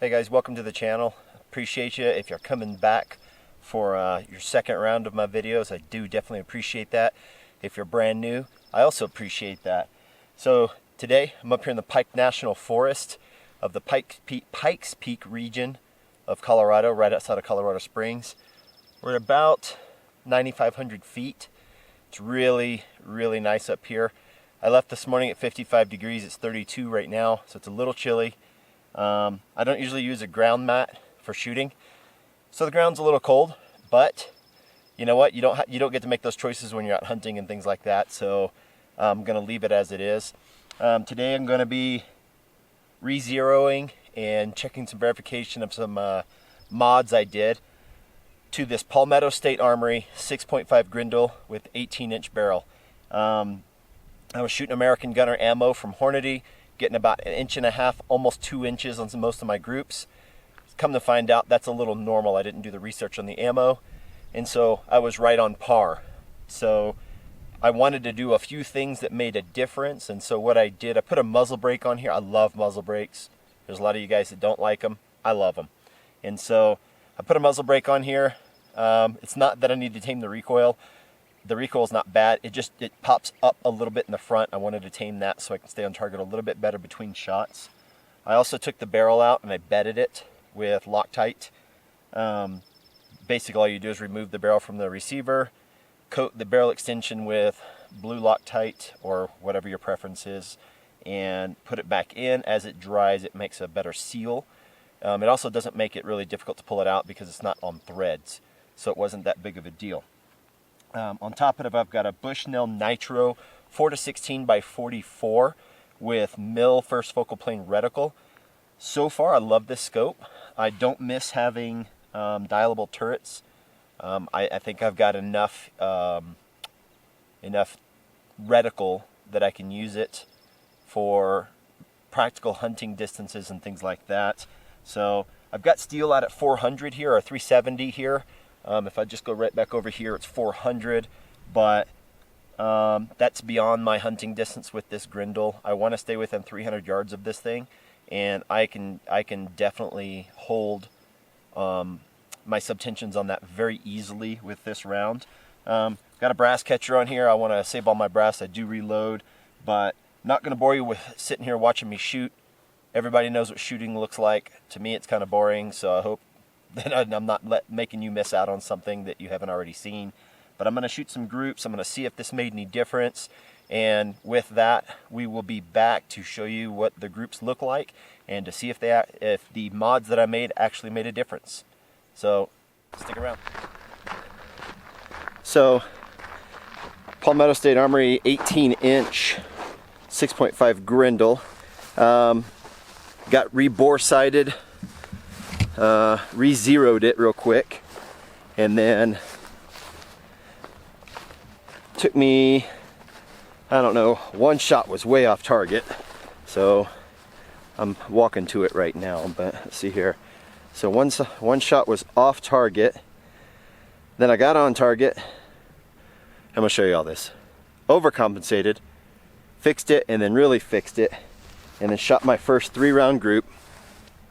Hey guys, welcome to the channel. Appreciate you if you're coming back for your second round of my videos. I do definitely appreciate that. If you're brand new, I also appreciate that. So today I'm up here in the Pike National Forest of the Pikes Peak region of Colorado, right outside of Colorado Springs. We're at about 9,500 feet. It's really, really nice up here. I left this morning at 55 degrees. It's 32 right now, so it's a little chilly. I don't usually use a ground mat for shooting, so the ground's a little cold, but you know what? You don't get to make those choices when you're out hunting and things like that, so I'm going to leave it as it is. Today I'm going to be re-zeroing and checking some verification of some mods I did to this Palmetto State Armory 6.5 Grendel with 18-inch barrel. I was shooting American Gunner ammo from Hornady, getting about 1.5 inches, almost 2 inches on most of my groups. Come to find out, that's a little normal. I didn't do the research on the ammo, and so I was right on par. So I wanted to do a few things that made a difference, and so what I did, I put a muzzle brake on here. I love muzzle brakes. There's a lot of you guys that don't like them. I love them. And so I put a muzzle brake on here. It's not that I need to tame the recoil. The recoil is not bad. It pops up a little bit in the front. I wanted to tame that so I can stay on target a little bit better between shots. I also took the barrel out and I bedded it with Loctite. Basically all you do is remove the barrel from the receiver, coat the barrel extension with blue Loctite or whatever your preference is, and put it back in. As it dries, it makes a better seal. It also doesn't make it really difficult to pull it out because it's not on threads, so it wasn't that big of a deal. On top of it, I've got a Bushnell Nitro 4-16 by 44 with mill first focal plane reticle. So far, I love this scope. I don't miss having dialable turrets. I think I've got enough reticle that I can use it for practical hunting distances and things like that. So I've got steel out at 400 here, or 370 here. If I just go right back over here, it's 400, but that's beyond my hunting distance with this Grendel. I want to stay within 300 yards of this thing, and I can definitely hold my subtensions on that very easily with this round. Got a brass catcher on here. I want to save all my brass. I do reload, but not going to bore you with sitting here watching me shoot. Everybody knows what shooting looks like. To me, it's kind of boring, so I hope that I'm not making you miss out on something that you haven't already seen. But I'm going to shoot some groups. I'm going to see if this made any difference. And with that, we will be back to show you what the groups look like and to see if the mods that I made actually made a difference. So stick around. So Palmetto State Armory 18-inch 6.5 Grendel. Got rebore sighted. Re-zeroed it real quick, and then took me, I don't know, one shot was way off target, so I'm walking to it right now, but let's see here. So one shot was off target, then I got on target. I'm gonna show you all this. Overcompensated, fixed it, and then really fixed it, and then shot my first 3-round group.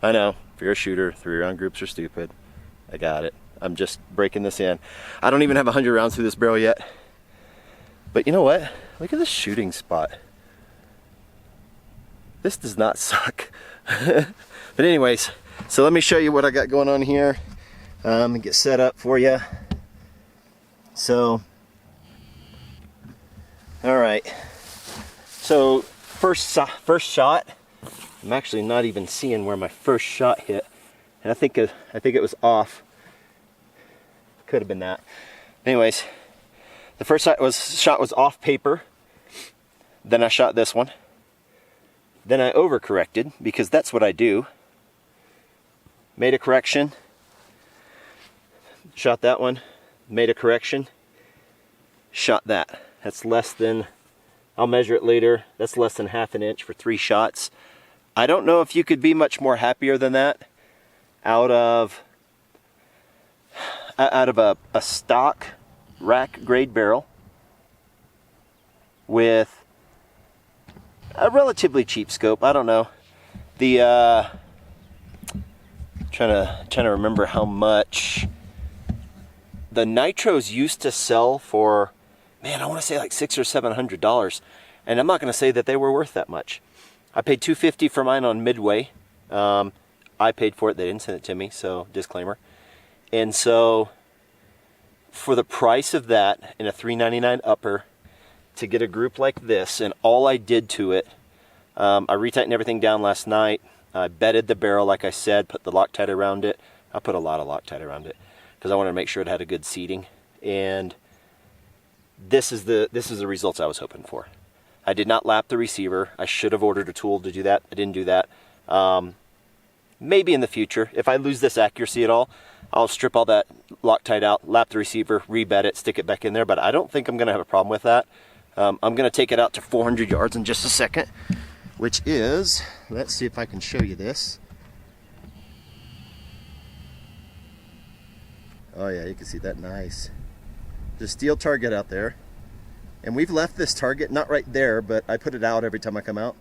I know, if you're a shooter, 3-round groups are stupid. I got it. I'm just breaking this in. I don't even have 100 rounds through this barrel yet. But you know what? Look at this shooting spot. This does not suck. But anyways, so let me show you what I got going on here. And get set up for you. So, all right. So first shot. I'm actually not even seeing where my first shot hit, and I think it was off. Could have been that. Anyways, the first shot was off paper. Then I shot this one. Then I overcorrected because that's what I do. Made a correction. Shot that one. Made a correction. Shot that. That's less than. I'll measure it later. That's less than 1/2 inch for 3 shots. I don't know if you could be much more happier than that out of a stock rack grade barrel with a relatively cheap scope. I don't know. The Trying to remember how much the nitros used to sell for. Man, I want to say like $600 or $700, and I'm not going to say that they were worth that much. I paid $250 for mine on Midway. I paid for it; they didn't send it to me, so disclaimer. And so, for the price of that in a $399 upper, to get a group like this, and all I did to it, I retightened everything down last night. I bedded the barrel, like I said, put the Loctite around it. I put a lot of Loctite around it because I wanted to make sure it had a good seating. And this is the results I was hoping for. I did not lap the receiver. I should have ordered a tool to do that. I didn't do that. Maybe in the future, if I lose this accuracy at all, I'll strip all that Loctite out, lap the receiver, rebed it, stick it back in there. But I don't think I'm going to have a problem with that. I'm going to take it out to 400 yards in just a second, which is, let's see if I can show you this. Oh yeah, you can see that nice. The steel target out there. And we've left this target, not right there, but I put it out every time I come out.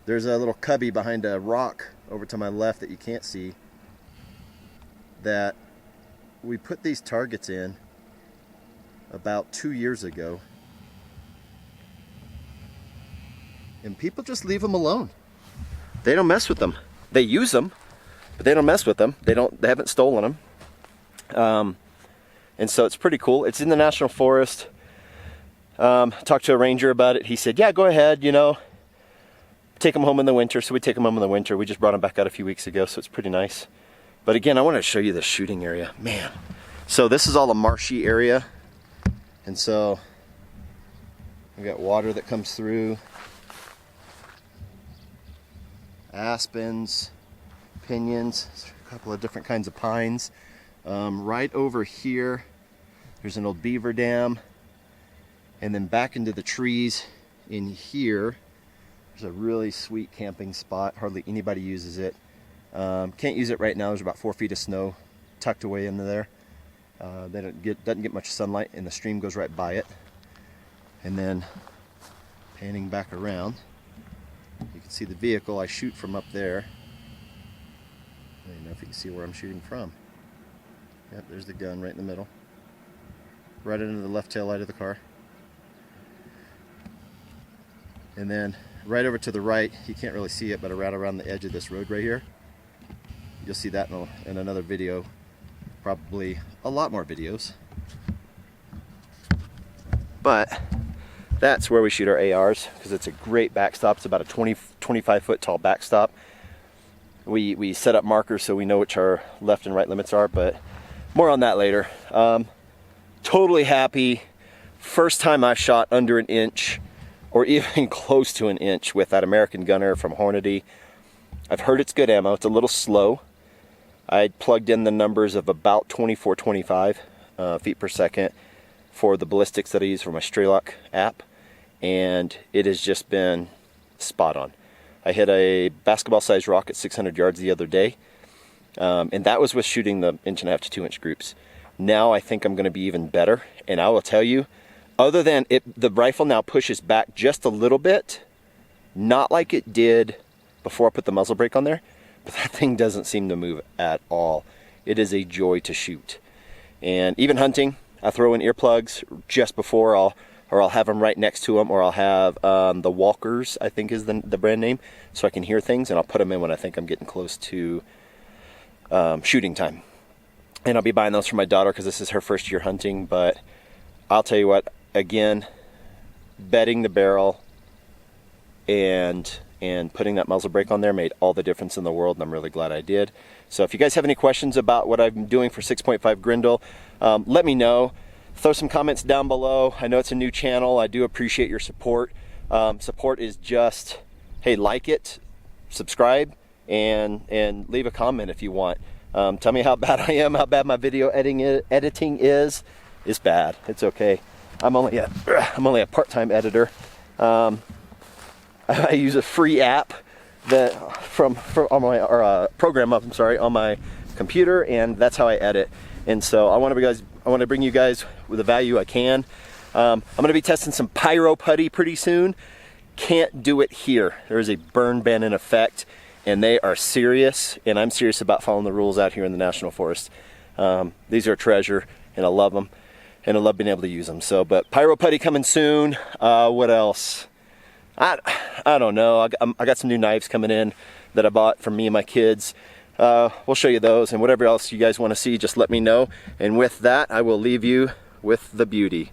There's a little cubby behind a rock over to my left that you can't see, that we put these targets in about 2 years ago. And people just leave them alone. They don't mess with them. They use them, but they don't mess with them. They haven't stolen them. And so it's pretty cool. It's in the National Forest. Talked to a ranger about it. He said, yeah, go ahead, you know, take them home in the winter. So we take them home in the winter. We just brought them back out a few weeks ago, so it's pretty nice. But again, I want to show you the shooting area. Man. So this is all a marshy area. And so we got water that comes through. Aspens, pinyons, a couple of different kinds of pines. Right over here, there's an old beaver dam. And then back into the trees in here, there's a really sweet camping spot. Hardly anybody uses it. Can't use it right now. There's about 4 feet of snow tucked away into there. Doesn't get much sunlight, and the stream goes right by it. And then panning back around, you can see the vehicle I shoot from up there. I don't know if you can see where I'm shooting from. Yep, there's the gun right in the middle. Right into the left tail light of the car. And then right over to the right, you can't really see it, but right around the edge of this road right here. You'll see that in another video, probably a lot more videos. But that's where we shoot our ARs, because it's a great backstop. It's about a 25 foot tall backstop. We set up markers so we know which our left and right limits are, but more on that later. Totally happy. First time I shot under an inch, or even close to an inch, with that American Gunner from Hornady. I've heard it's good ammo. It's a little slow. I plugged in the numbers of about 24, 25 feet per second for the ballistics that I use for my Strelok app, and it has just been spot on. I hit a basketball-sized rock at 600 yards the other day, and that was with shooting the 1.5 to 2 inch groups. Now I think I'm going to be even better, and I will tell you, other than the rifle now pushes back just a little bit, not like it did before I put the muzzle brake on there, but that thing doesn't seem to move at all. It is a joy to shoot. And even hunting, I throw in earplugs just before, I'll have them right next to them, or I'll have the Walkers, I think is the brand name, so I can hear things, and I'll put them in when I think I'm getting close to shooting time. And I'll be buying those for my daughter because this is her first year hunting. But I'll tell you what, again, bedding the barrel and putting that muzzle brake on there made all the difference in the world, and I'm really glad I did. So if you guys have any questions about what I'm doing for 6.5 Grendel, let me know. Throw some comments down below. I know it's a new channel. I do appreciate your support. Support is just, hey, like it, subscribe, and leave a comment if you want. Tell me how bad I am, how bad my video editing is. It's bad. It's okay. I'm only a part-time editor. I use a free app that on my program up. I'm sorry, on my computer, and that's how I edit. And so I want to bring you guys with the value I can. I'm going to be testing some pyro putty pretty soon. Can't do it here. There is a burn ban in effect, and they are serious, and I'm serious about following the rules out here in the National Forest. These are a treasure, and I love them, and I love being able to use them. So, but Pyro Putty coming soon. What else? I don't know. I got some new knives coming in that I bought from me and my kids. We'll show you those, and whatever else you guys want to see, just let me know. And with that, I will leave you with the beauty.